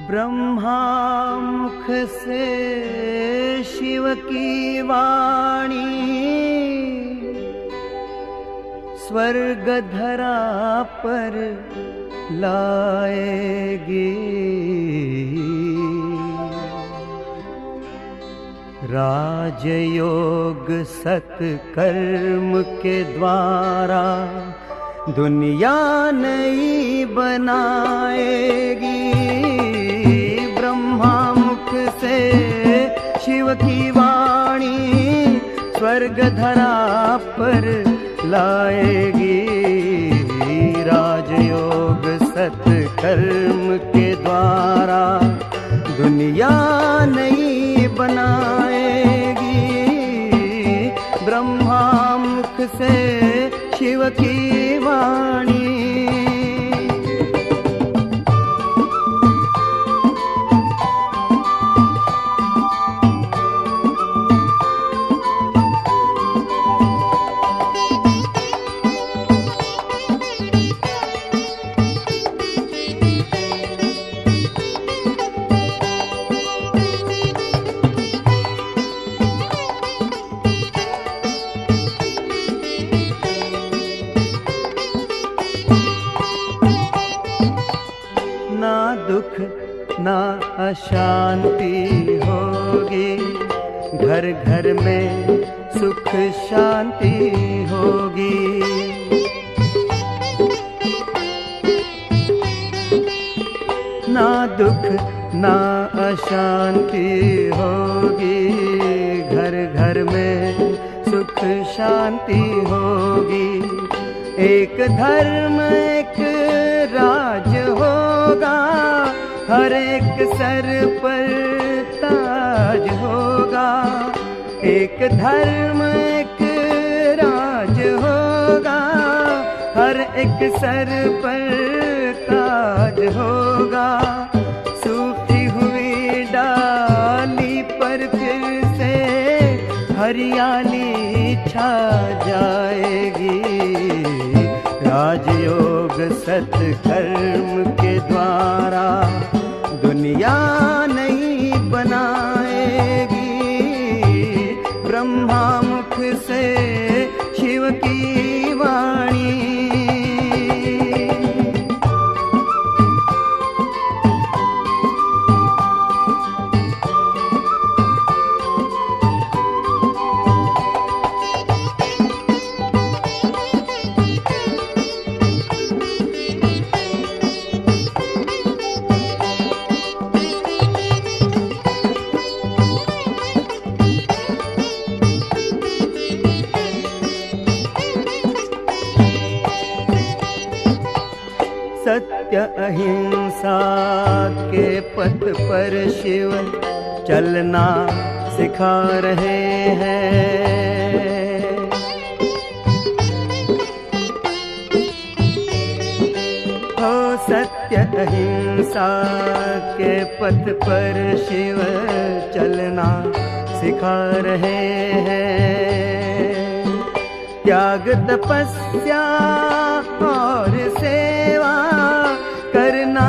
ब्रह्मा मुख से शिव की वाणी स्वर्ग धरा पर लाएगी। राजयोग सत्कर्म के द्वारा दुनिया नई बनाएगी। ब्रह्मा मुख से शिव की वाणी स्वर्ग धरा पर लाएगी। राजयोग सत्कर्म के द्वारा दुनिया नई बनाएगी। ब्रह्मा मुख से शिव की वाणी। ना दुख ना अशांति होगी, घर घर में सुख शांति होगी। ना दुख ना अशांति होगी, घर घर में सुख शांति होगी। एक धर्म एक राज होगा, हर एक सर पर ताज होगा। एक धर्म एक राज होगा, हर एक सर पर ताज होगा। सूखी हुई डाली पर फिर से हरियाली छा जाएगी। राजयोग सत्कर्म के द्वारा दुनिया नई बनाएगी। ब्रह्मा मुख से शिव की वाणी। सत्य अहिंसा के पथ पर शिव चलना सिखा रहे हैं। हो सत्य अहिंसा के पथ पर शिव चलना सिखा रहे हैं। त्याग तपस्या और सेवा करना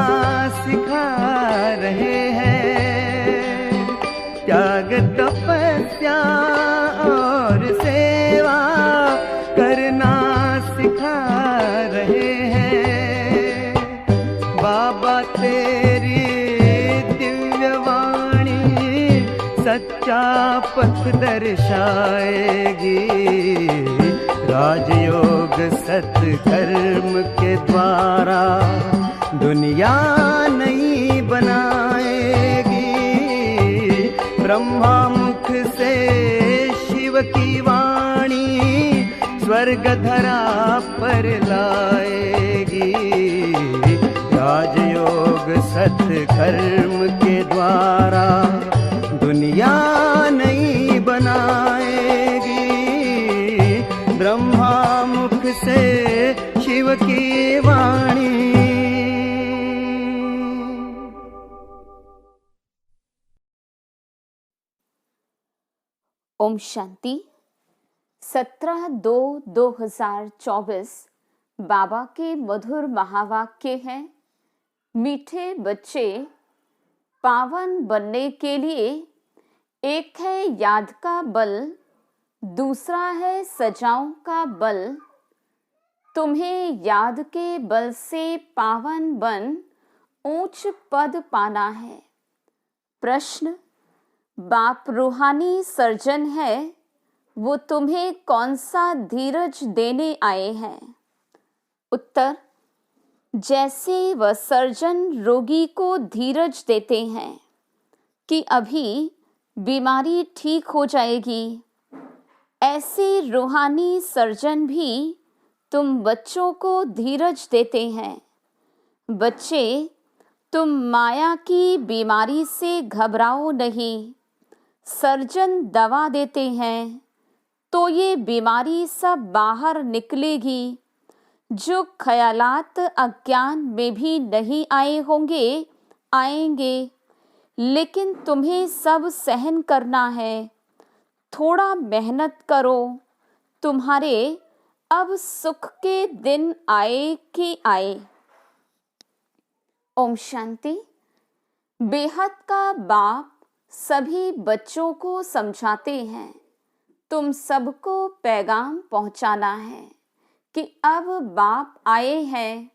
सिखा रहे हैं। त्याग तपस्या और सेवा करना सिखा रहे हैं। बाबा तेरी दिव्य वाणी सच्चा पथ दर्शाएगी। राजयोग सत्कर्म के द्वारा दुनिया नई बनाएगी। ब्रह्मा मुख से शिव की वाणी स्वर्ग धरा पर लाएगी। राजयोग सत्कर्म के द्वारा दुनिया ओम शांति। 17/2/2024 बाबा के मधुर महावाक्य हैं। मीठे बच्चे, पावन बनने के लिए एक है याद का बल, दूसरा है सजाओं का बल। तुम्हें याद के बल से पावन बन ऊंच पद पाना है। प्रश्न: बाप रूहानी सर्जन है, वो तुम्हें कौन सा धीरज देने आए हैं? उत्तर: जैसे वह सर्जन रोगी को धीरज देते हैं कि अभी बीमारी ठीक हो जाएगी, ऐसे रूहानी सर्जन भी तुम बच्चों को धीरज देते हैं। बच्चे, तुम माया की बीमारी से घबराओ नहीं। सर्जन दवा देते हैं तो ये बीमारी सब बाहर निकलेगी। जो ख्यालात अज्ञान में भी नहीं आए होंगे, आएंगे, लेकिन तुम्हें सब सहन करना है। थोड़ा मेहनत करो, तुम्हारे अब सुख के दिन आए कि आए। ओम शांति। बेहद का बाप सभी बच्चों को समझाते हैं, तुम सबको पैगाम पहुंचाना है कि अब बाप आए हैं।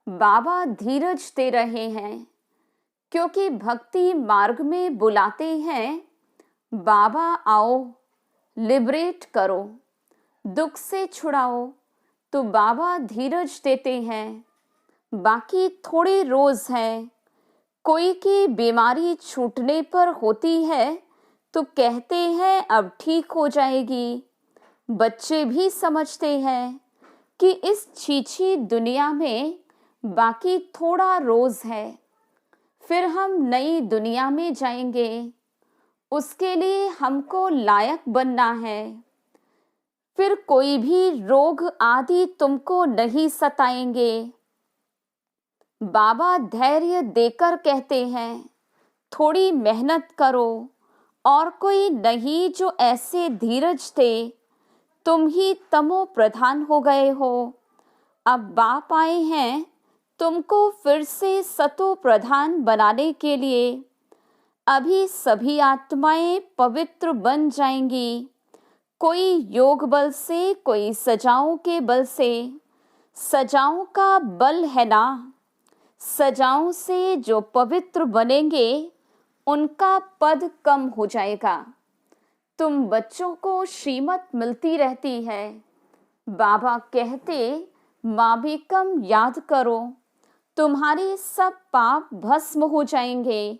बाबा धीरज दे रहे हैं क्योंकि भक्ति मार्ग में बुलाते हैं। बाबा आओ, लिबरेट करो, दुख से छुड़ाओ, तो बाबा धीरज देते हैं। बाकी थोड़े रोज है। कोई की बीमारी छूटने पर होती है तो कहते हैं अब ठीक हो जाएगी। बच्चे भी समझते हैं कि इस छीछी दुनिया में बाकी थोड़ा रोज है, फिर हम नई दुनिया में जाएंगे। उसके लिए हमको लायक बनना है। फिर कोई भी रोग आदि तुमको नहीं सताएंगे। बाबा धैर्य देकर कहते हैं, थोड़ी मेहनत करो, और कोई नहीं जो ऐसे धीरज दे। तुम ही तमो प्रधान हो गए हो। अब बाप आए हैं तुमको फिर से सतो प्रधान बनाने के लिए। अभी सभी आत्माएं पवित्र बन जाएंगी, कोई योग बल से, कोई सजाओं के बल से। सजाओं का बल है ना, सजाओं से जो पवित्र बनेंगे उनका पद कम हो जाएगा। तुम बच्चों को श्रीमत मिलती रहती है। बाबा कहते, माँ भी कम याद करो, तुम्हारे सब पाप भस्म हो जाएंगे।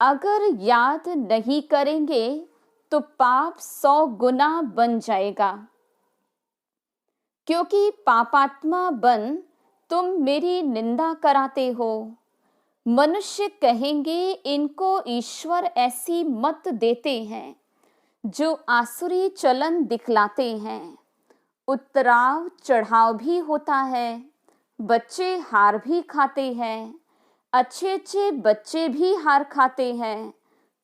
अगर याद नहीं करेंगे तो पाप 100 गुना बन जाएगा। क्योंकि पापात्मा बन तुम मेरी निंदा कराते हो। मनुष्य कहेंगे इनको ईश्वर ऐसी मत देते हैं जो आसुरी चलन दिखलाते हैं। उतराव चढ़ाव भी होता है, बच्चे हार भी खाते हैं। अच्छे अच्छे बच्चे भी हार खाते हैं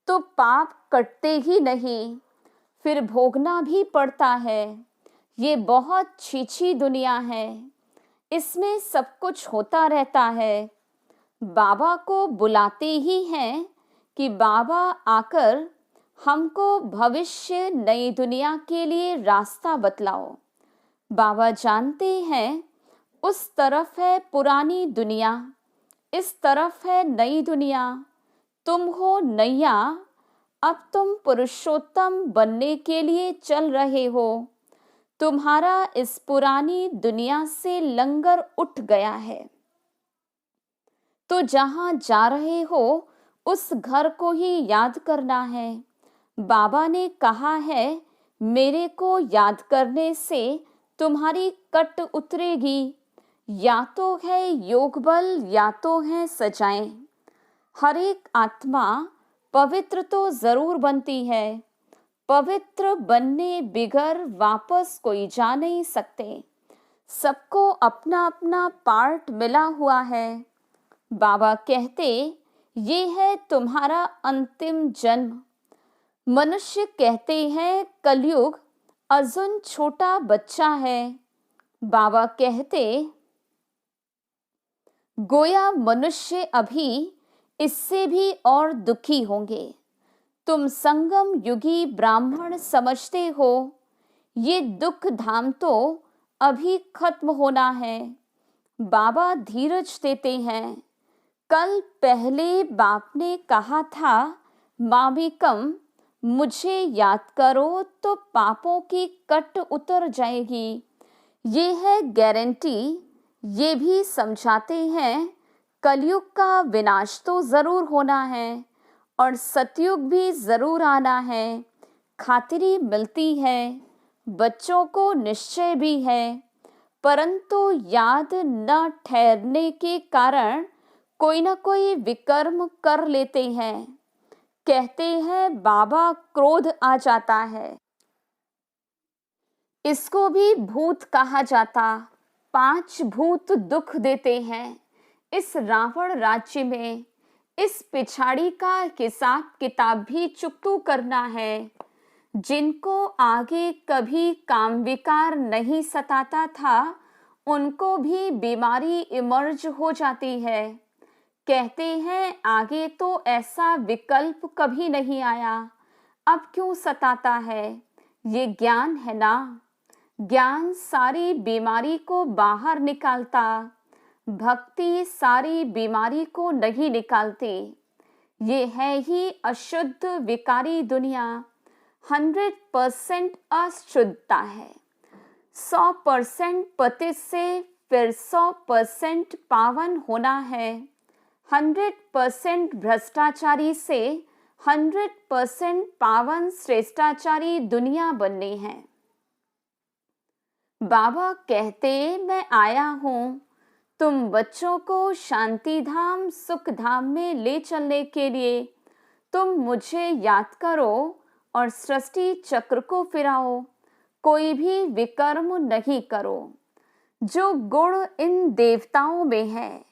तो पाप कटते ही नहीं, फिर भोगना भी पड़ता है। ये बहुत छीछी दुनिया है, इसमें सब कुछ होता रहता है। बाबा को बुलाते ही हैं कि बाबा आकर हमको भविष्य नई दुनिया के लिए रास्ता बतलाओ। बाबा जानते हैं उस तरफ है पुरानी दुनिया, इस तरफ है नई दुनिया। तुम हो नैया, अब तुम पुरुषोत्तम बनने के लिए चल रहे हो। तुम्हारा इस पुरानी दुनिया से लंगर उठ गया है, तो जहां जा रहे हो उस घर को ही याद करना है। बाबा ने कहा है, मेरे को याद करने से तुम्हारी कट उतरेगी। या तो है योग बल, या तो है सजाएं। हर एक आत्मा पवित्र तो जरूर बनती है। पवित्र बनने बिगर वापस कोई जा नहीं सकते। सबको अपना अपना पार्ट मिला हुआ है। बाबा कहते, ये है तुम्हारा अंतिम जन्म। मनुष्य कहते हैं कलयुग अजून छोटा बच्चा है। बाबा कहते गोया मनुष्य अभी इससे भी और दुखी होंगे। तुम संगम युगी ब्राह्मण समझते हो, ये दुख धाम तो अभी खत्म होना है। बाबा धीरज देते हैं। कल पहले बाप ने कहा था मामिकम मुझे याद करो तो पापों की कट उतर जाएगी। ये है गारंटी। ये भी समझाते हैं कलयुग का विनाश तो जरूर होना है और सतयुग भी जरूर आना है। खातिरी मिलती है, बच्चों को निश्चय भी है, परंतु याद न ठहरने के कारण कोई न कोई विकर्म कर लेते हैं। कहते हैं बाबा क्रोध आ जाता है, इसको भी भूत कहा जाता। 5 भूत दुख देते हैं इस रावण राज्य में। इस पिछाड़ी का हिसाब किताब भी चुकतू करना है। जिनको आगे कभी काम विकार नहीं सताता था उनको भी बीमारी इमर्ज हो जाती है। कहते हैं आगे तो ऐसा विकल्प कभी नहीं आया, अब क्यों सताता है। ये ज्ञान है ना, ज्ञान सारी बीमारी को बाहर निकालता, भक्ति सारी बीमारी को नहीं निकालती। ये है ही अशुद्ध विकारी दुनिया। 100% अशुद्धता है। 100% पतित से फिर 100% पावन होना है। 100% भ्रष्टाचारी से 100% पावन श्रेष्ठाचारी दुनिया बननी है। बाबा कहते मैं आया हूँ तुम बच्चों को शांति धाम सुख धाम में ले चलने के लिए। तुम मुझे याद करो और सृष्टि चक्र को फिराओ, कोई भी विकर्म नहीं करो। जो गुण इन देवताओं में है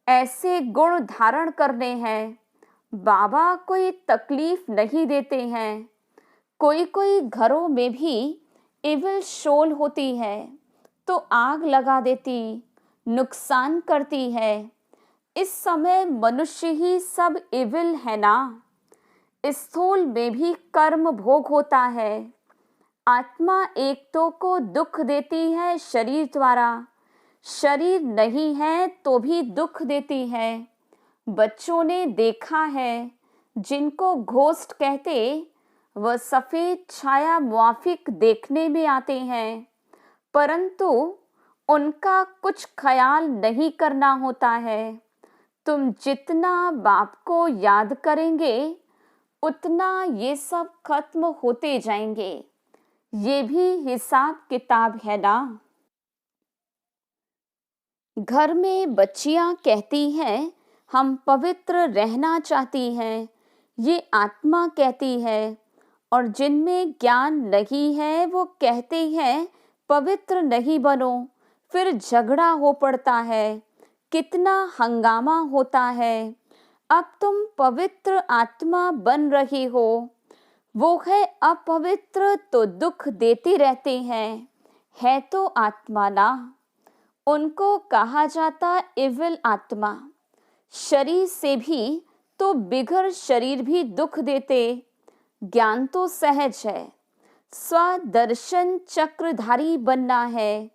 ऐसे गुण धारण करने हैं। बाबा कोई तकलीफ नहीं देते हैं। कोई कोई घरों में भी इविल शोल होती है तो आग लगा देती, नुकसान करती है। इस समय मनुष्य ही सब इविल है ना। स्थूल में भी कर्म भोग होता है। आत्मा एक तो को दुख देती है शरीर द्वारा, शरीर नहीं है तो भी दुख देती है। बच्चों ने देखा है जिनको घोस्ट कहते वह सफेद छाया मुआफिक देखने में आते हैं, परंतु उनका कुछ ख्याल नहीं करना होता है। तुम जितना बाप को याद करेंगे उतना ये सब खत्म होते जाएंगे। ये भी हिसाब किताब है ना। घर में बच्चियां कहती हैं हम पवित्र रहना चाहती हैं, ये आत्मा कहती है। और जिनमें ज्ञान नहीं है वो कहते हैं पवित्र नहीं बनो, फिर झगड़ा हो पड़ता है, कितना हंगामा होता है। अब तुम पवित्र आत्मा बन रही हो, वो है अपवित्र तो दुख देती रहते हैं, है तो आत्मा ना। उनको कहा जाता इविल आत्मा। शरीर से भी तो बिगड़ शरीर भी दुख देते। ज्ञान तो सहज है, स्वदर्शन चक्रधारी बनना है।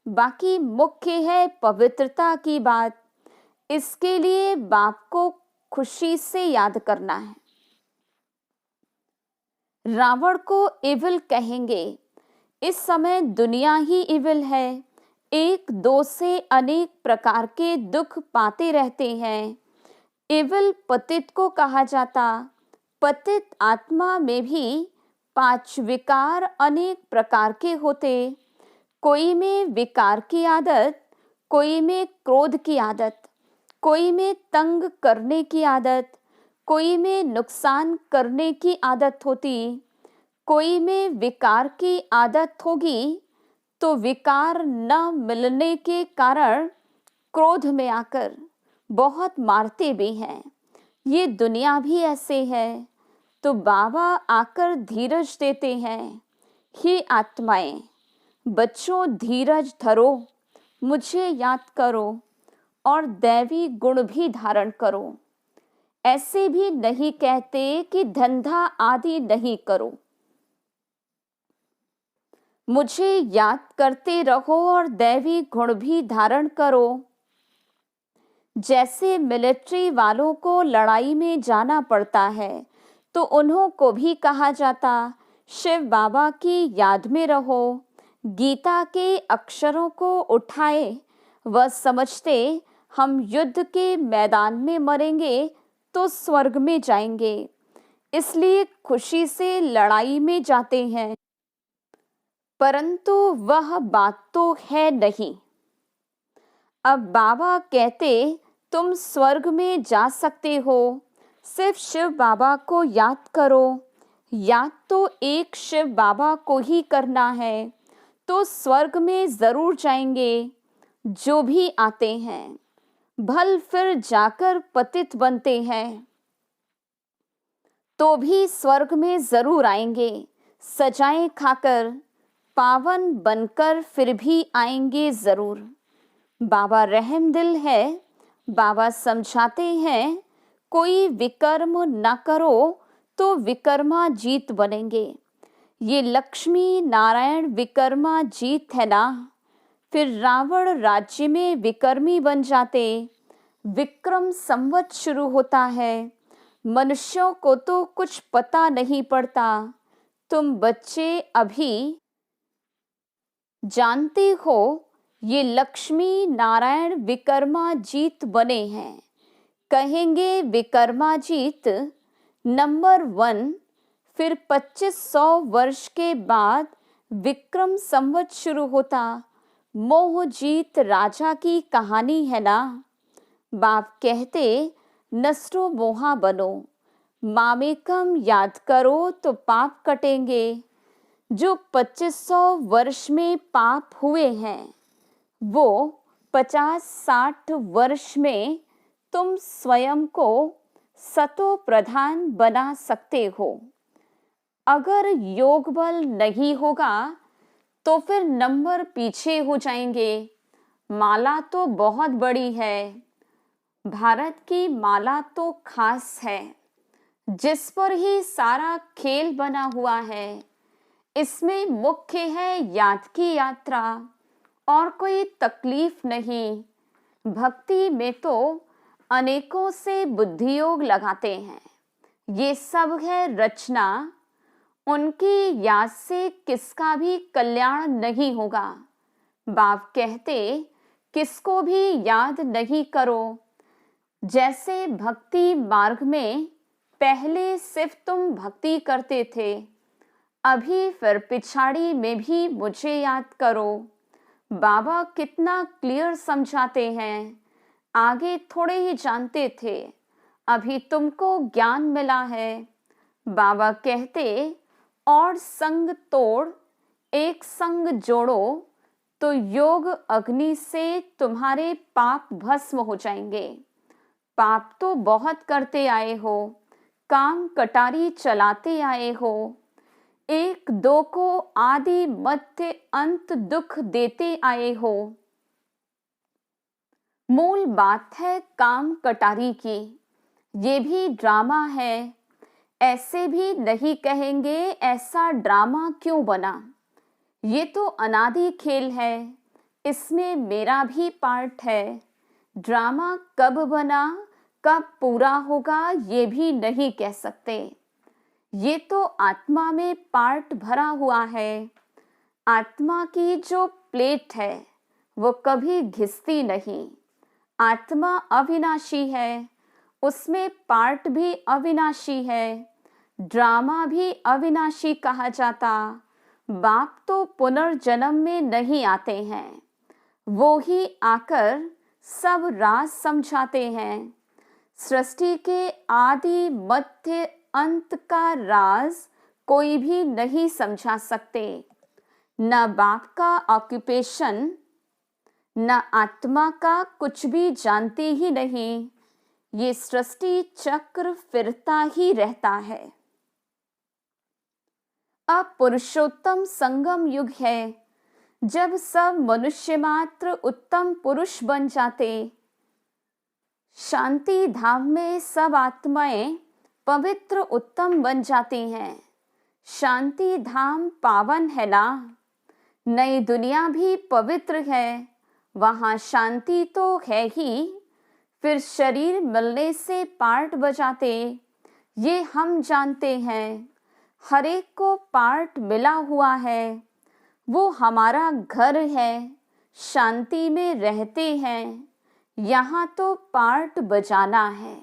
बाकी मुख्य है पवित्रता की बात। इसके लिए बाप को खुशी से याद करना है। रावण को इविल कहेंगे। इस समय दुनिया ही इविल है। एक दो से अनेक प्रकार के दुख पाते रहते हैं। इविल पतित को कहा जाता। पतित आत्मा में भी 5 विकार अनेक प्रकार के होते। कोई में विकार की आदत, कोई में क्रोध की आदत, कोई में तंग करने की आदत, कोई में नुकसान करने की आदत होती। कोई में विकार की आदत होगी तो विकार न मिलने के कारण क्रोध में आकर बहुत मारते भी हैं। ये दुनिया भी ऐसे है। तो बाबा आकर धीरज देते हैं, हे आत्माएं, बच्चों धीरज धरो, मुझे याद करो और दैवी गुण भी धारण करो। ऐसे भी नहीं कहते कि धंधा आदि नहीं करो, मुझे याद करते रहो और दैवी गुण भी धारण करो। जैसे मिलिट्री वालों को लड़ाई में जाना पड़ता है तो उन्हों को भी कहा जाता शिव बाबा की याद में रहो। गीता के अक्षरों को उठाए, वह समझते हम युद्ध के मैदान में मरेंगे तो स्वर्ग में जाएंगे, इसलिए खुशी से लड़ाई में जाते हैं, परंतु वह बात तो है नहीं। अब बाबा कहते तुम स्वर्ग में जा सकते हो, सिर्फ शिव बाबा को याद करो। याद तो एक शिव बाबा को ही करना है तो स्वर्ग में जरूर जाएंगे। जो भी आते हैं भल फिर जाकर पतित बनते हैं तो भी स्वर्ग में जरूर आएंगे। सजाएं खाकर पावन बनकर फिर भी आएंगे जरूर। बाबा रहम दिल है, बाबा समझाते हैं कोई विकर्म न करो तो विकर्मा जीत बनेंगे। ये लक्ष्मी नारायण विकर्मा जीत है ना, फिर रावण राज्य में विकर्मी बन जाते। विक्रम संवत शुरू होता है, मनुष्यों को तो कुछ पता नहीं पड़ता। तुम बच्चे अभी जानते हो ये लक्ष्मी नारायण विकर्मा जीत बने हैं। कहेंगे विकर्मा जीत नंबर 1, फिर 2500 वर्ष के बाद विक्रम संवत शुरू होता। मोह जीत राजा की कहानी है ना। बाप कहते नष्टो मोहा बनो, मामेकम याद करो तो पाप कटेंगे। जो 2500 वर्ष में पाप हुए हैं वो 50-60 वर्ष में तुम स्वयं को सतो प्रधान बना सकते हो। अगर योग बल नहीं होगा तो फिर नंबर पीछे हो जाएंगे। माला तो बहुत बड़ी है, भारत की माला तो खास है, जिस पर ही सारा खेल बना हुआ है। इसमें मुख्य है याद की यात्रा और कोई तकलीफ नहीं। भक्ति में तो अनेकों से बुद्धि योग लगाते हैं, ये सब है रचना। उनकी याद से किसका भी कल्याण नहीं होगा। बाप कहते किसको भी याद नहीं करो। जैसे भक्ति मार्ग में पहले सिर्फ तुम भक्ति करते थे, अभी फिर पिछाड़ी में भी मुझे याद करो। बाबा कितना क्लियर समझाते हैं। आगे थोड़े ही जानते थे, अभी तुमको ज्ञान मिला है। बाबा कहते और संग तोड़ एक संग जोड़ो तो योग अग्नि से तुम्हारे पाप भस्म हो जाएंगे। पाप तो बहुत करते आए हो, काम कटारी चलाते आए हो, एक दो को आदि मध्य अंत दुख देते आए हो। मूल बात है काम कटारी की, ये भी ड्रामा है। ऐसे भी नहीं कहेंगे ऐसा ड्रामा क्यों बना। ये तो अनादि खेल है, इसमें मेरा भी पार्ट है। ड्रामा कब बना कब पूरा होगा ये भी नहीं कह सकते। ये तो आत्मा में पार्ट भरा हुआ है। आत्मा की जो प्लेट है वो कभी घिसती नहीं। आत्मा अविनाशी है, उसमें पार्ट भी अविनाशी है। ड्रामा भी अविनाशी कहा जाता। बाप तो पुनर्जन्म में नहीं आते हैं, वो ही आकर सब राज समझाते हैं। सृष्टि के आदि मध्य अंत का राज कोई भी नहीं समझा सकते। न बाप का ऑक्यूपेशन न आत्मा का कुछ भी जानते ही नहीं। ये सृष्टि चक्र फिरता ही रहता है। अब पुरुषोत्तम संगम युग है, जब सब मनुष्य मात्र उत्तम पुरुष बन जाते। शांति धाम में सब आत्माएं पवित्र उत्तम बन जाती हैं। शांति धाम पावन है ना। नई दुनिया भी पवित्र है, वहां शांति तो है ही। फिर शरीर मिलने से पार्ट बजाते, ये हम जानते हैं। हर एक को पार्ट मिला हुआ है, वो हमारा घर है। शांति में रहते हैं, यहाँ तो पार्ट बजाना है।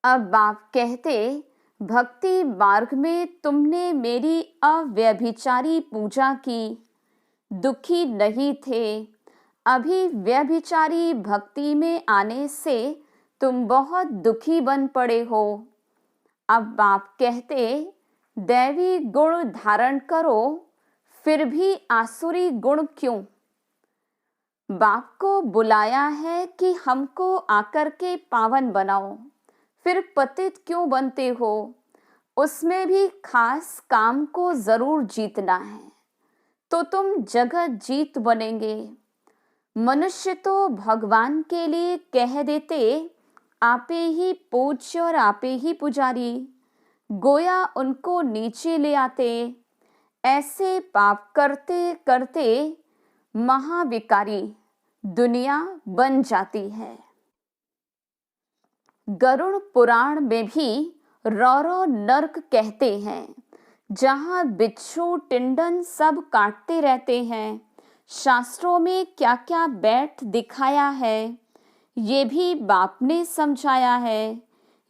अब आप कहते, भक्ति मार्ग में तुमने मेरी अव्यभिचारी पूजा की, दुखी नहीं थे। अभी व्यभिचारी भक्ति में आने से तुम बहुत दुखी बन पड़े हो। अब आप कहते, दैवी गुण धारण करो, फिर भी आसुरी गुण क्यों? बाप को बुलाया है कि हमको आकर के पावन बनाओ, फिर पतित क्यों बनते हो? उसमें भी खास काम को जरूर जीतना है, तो तुम जगत जीत बनेंगे। मनुष्य तो भगवान के लिए कह देते, आपे ही पूज्य और आपे ही पुजारी, गोया उनको नीचे ले आते। ऐसे पाप करते करते महाविकारी दुनिया बन जाती है। गरुड़ पुराण में भी रौरव नर्क कहते हैं, जहां बिच्छू टिंडन सब काटते रहते हैं। शास्त्रों में क्या क्या बैठ दिखाया है, ये भी बाप ने समझाया है।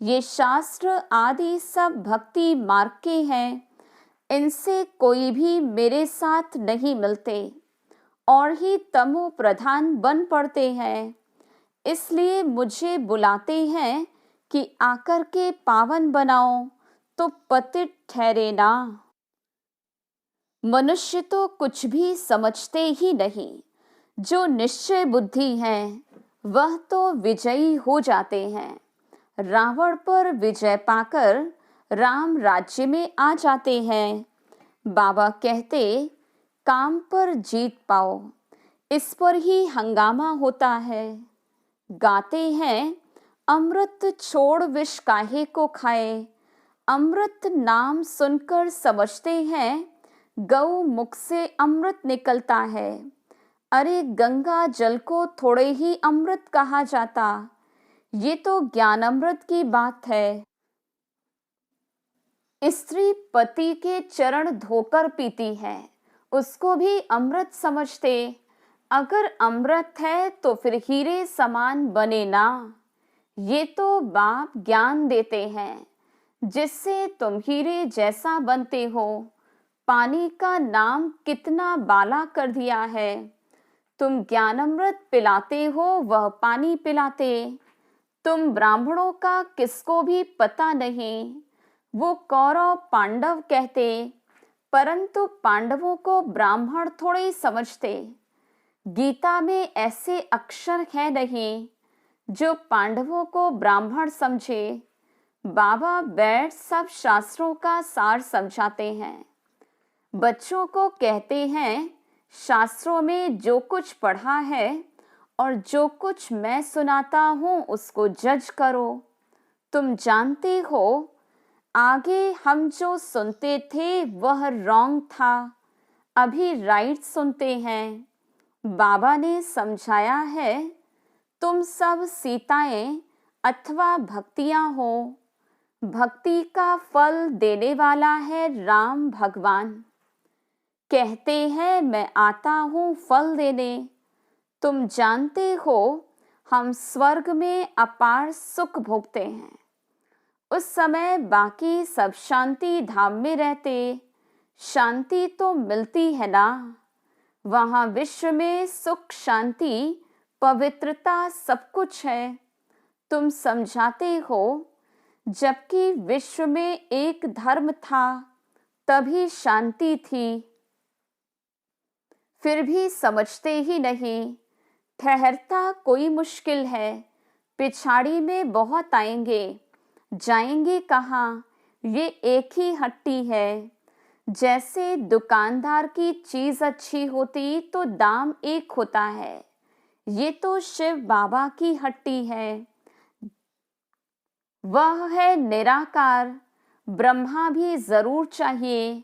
ये शास्त्र आदि सब भक्ति मार्ग के हैं, इनसे कोई भी मेरे साथ नहीं मिलते और ही तमो प्रधान बन पड़ते हैं। इसलिए मुझे बुलाते हैं कि आकर के पावन बनाओ, तो पतित ठहरे ना। मनुष्य तो कुछ भी समझते ही नहीं। जो निश्चय बुद्धि है, वह तो विजयी हो जाते हैं। रावण पर विजय पाकर राम राज्य में आ जाते हैं। बाबा कहते, काम पर जीत पाओ, इस पर ही हंगामा होता है। गाते हैं, अमृत छोड़ विष काहे को खाए। अमृत नाम सुनकर समझते हैं, गौ मुख से अमृत निकलता है। अरे गंगा जल को थोड़े ही अमृत कहा जाता, ये तो ज्ञान अमृत की बात है। स्त्री पति के चरण धोकर पीती है, उसको भी अमृत समझते। अगर अमृत है तो फिर हीरे समान बने ना। ये तो बाप ज्ञान देते हैं, जिससे तुम हीरे जैसा बनते हो। पानी का नाम कितना बाला कर दिया है। तुम ज्ञान अमृत पिलाते हो, वह पानी पिलाते। तुम ब्राह्मणों का किसको भी पता नहीं। वो कौरव पांडव कहते, परंतु पांडवों को ब्राह्मण थोड़े समझते। गीता में ऐसे अक्षर है नहीं जो पांडवों को ब्राह्मण समझे। बाबा बैठ सब शास्त्रों का सार समझाते हैं। बच्चों को कहते हैं, शास्त्रों में जो कुछ पढ़ा है और जो कुछ मैं सुनाता हूँ उसको जज करो। तुम जानते हो, आगे हम जो सुनते थे वह रॉन्ग था, अभी राइट सुनते हैं। बाबा ने समझाया है, तुम सब सीताएं अथवा भक्तियां हो। भक्ति का फल देने वाला है राम भगवान। कहते हैं, मैं आता हूँ फल देने। तुम जानते हो, हम स्वर्ग में अपार सुख भोगते हैं। उस समय बाकी सब शांति धाम में रहते। शांति तो मिलती है ना। वहाँ विश्व में सुख, शांति, पवित्रता सब कुछ है। तुम समझाते हो, जबकि विश्व में एक धर्म था, तभी शांति थी। फिर भी समझते ही नहीं। ठहरता कोई मुश्किल है, पिछाड़ी में बहुत आएंगे, जाएंगे कहाँ? ये एक ही हट्टी है। जैसे दुकानदार की चीज अच्छी होती तो दाम एक होता है, ये तो शिव बाबा की हट्टी है। वह है निराकार, ब्रह्मा भी जरूर चाहिए।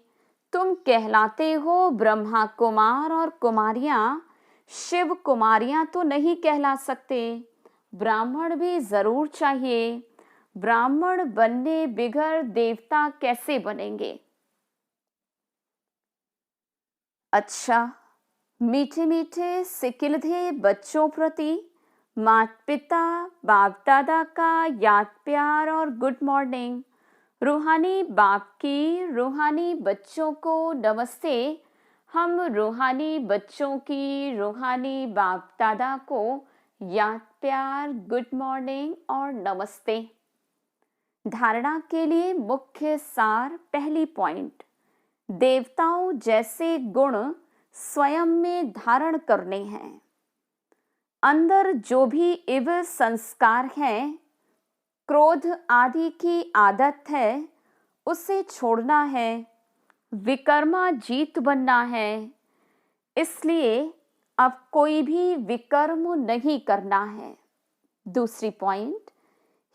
तुम कहलाते हो ब्रह्मा कुमार और कुमारियां, शिव कुमारियां तो नहीं कहला सकते। ब्राह्मण भी जरूर चाहिए। ब्राह्मण बनने बिगर देवता कैसे बनेंगे? अच्छा, मीठे मीठे सिकिलधे बच्चों प्रति माता पिता बाप दादा का याद प्यार और गुड मॉर्निंग। रूहानी बाप की रूहानी बच्चों को नमस्ते। हम रूहानी बच्चों की रूहानी बाप दादा को याद प्यार गुड मॉर्निंग और नमस्ते। धारणा के लिए मुख्य सार, पहली पॉइंट, देवताओं जैसे गुण स्वयं में धारण करने हैं। अंदर जो भी इव संस्कार हैं, क्रोध आदि की आदत है, उसे छोड़ना है। विकर्मा जीत बनना है। इसलिए अब कोई भी विकर्म नहीं करना है। दूसरी पॉइंट,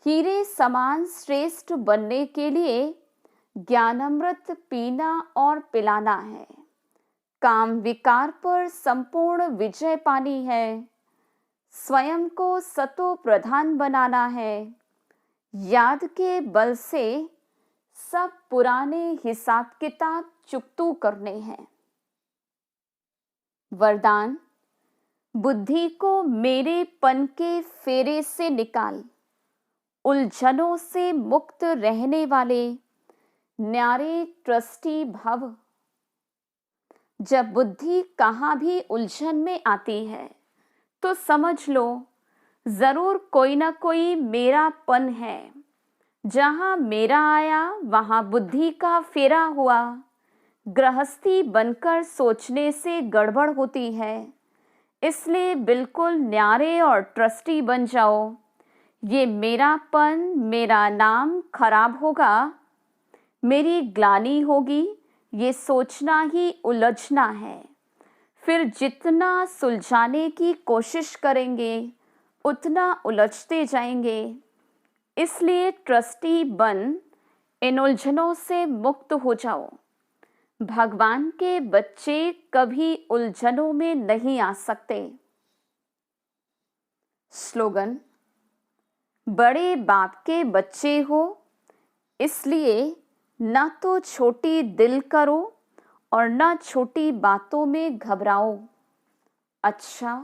हीरे समान श्रेष्ठ बनने के लिए ज्ञानामृत पीना और पिलाना है। काम विकार पर संपूर्ण विजय पानी है। स्वयं को सतो प्रधान बनाना है। याद के बल से सब पुराने हिसाब किताब चुकतू करने हैं। वरदान, बुद्धि को मेरे पन के फेरे से निकाल। उलझनों से मुक्त रहने वाले न्यारे ट्रस्टी भव। जब बुद्धि कहाँ भी उलझन में आती है तो समझ लो जरूर कोई ना कोई मेरापन है। जहाँ मेरा आया वहाँ बुद्धि का फेरा हुआ। गृहस्थी बनकर सोचने से गड़बड़ होती है, इसलिए बिल्कुल न्यारे और ट्रस्टी बन जाओ। ये मेरापन, मेरा नाम खराब होगा, मेरी ग्लानि होगी, ये सोचना ही उलझना है। फिर जितना सुलझाने की कोशिश करेंगे उतना उलझते जाएंगे। इसलिए ट्रस्टी बन इन उलझनों से मुक्त हो जाओ। भगवान के बच्चे कभी उलझनों में नहीं आ सकते। स्लोगन, बड़े बाप के बच्चे हो, इसलिए न तो छोटी दिल करो और न छोटी बातों में घबराओ। अच्छा,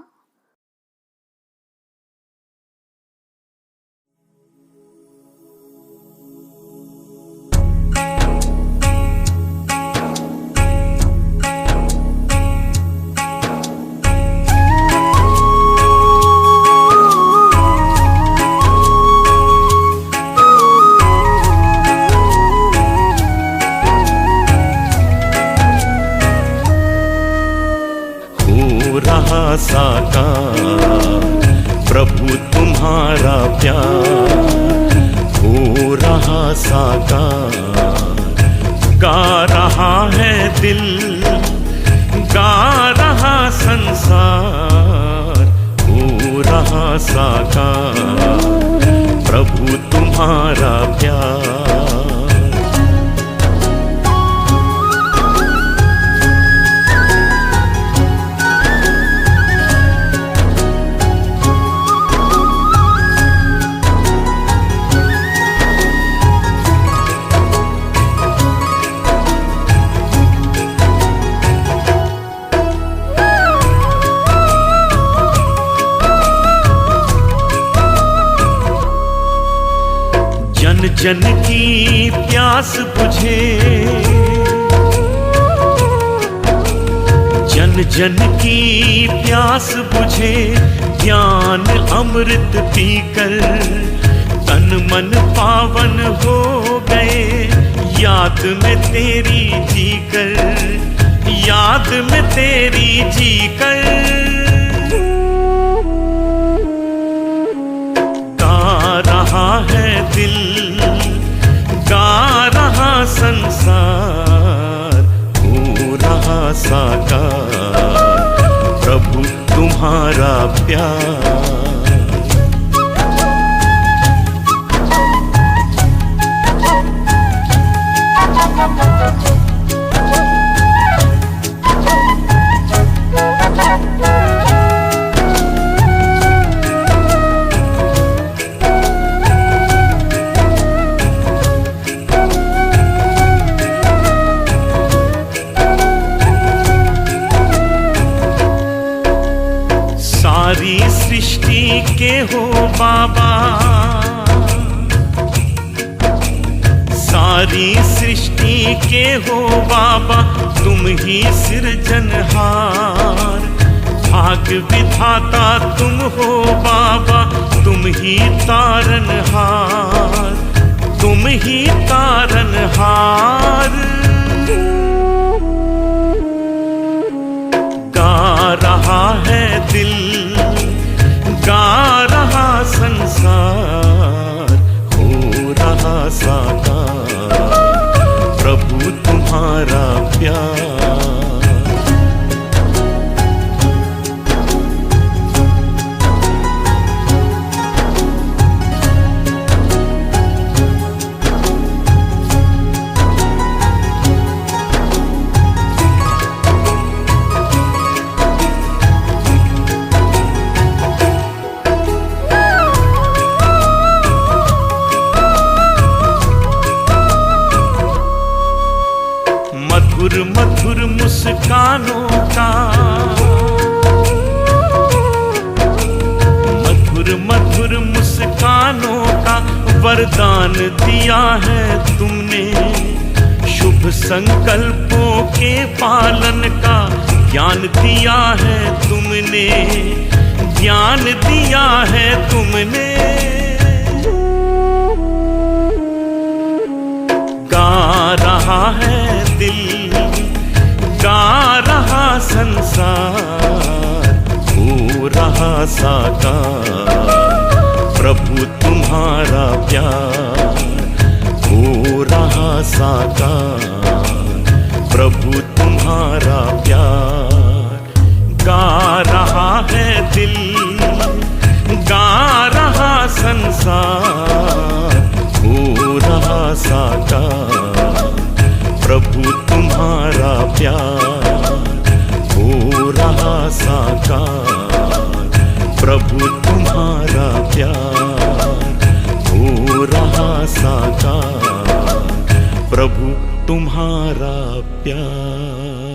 रहा साकार प्रभु तुम्हारा प्यार, हो रहा साकार। गा रहा है दिल, गा रहा संसार, हो रहा साकार प्रभु तुम्हारा प्यार। जन जन की प्यास बुझे, जन जन की प्यास बुझे, ज्ञान अमृत पीकर तन मन पावन हो गए। याद में तेरी जीकर, याद में तेरी जीकर, गा रहा है दिल, गा रहा रहा संसार, हो रहा साकार, प्रभु तुम्हारा प्यार। सारी सृष्टि के हो बाबा, सारी सृष्टि के हो बाबा, तुम ही सृजनहार। भाग विधाता तुम हो बाबा, तुम ही तारनहार, तुम ही तारनहार। गा रहा है दिल, गा रहा संसार, हो रहा साकार, प्रभु तुम्हारा प्यार। मधुर मधुर मुस्कानों का, मधुर मधुर मुस्कानों का वरदान दिया है तुमने। शुभ संकल्पों के पालन का ज्ञान दिया है तुमने, ज्ञान दिया है तुमने। गा रहा है दिल, गा रहा संसार, हो रहा साकार, प्रभु तुम्हारा प्यार। हो रहा साकार, प्रभु तुम्हारा प्यार। गा रहा है दिल, गा रहा संसार, हो रहा साकार, प्रभु तुम्हारा प्यार। हो रहा साकार, प्रभु तुम्हारा प्यार। हो रहा साकार, प्रभु तुम्हारा प्यार।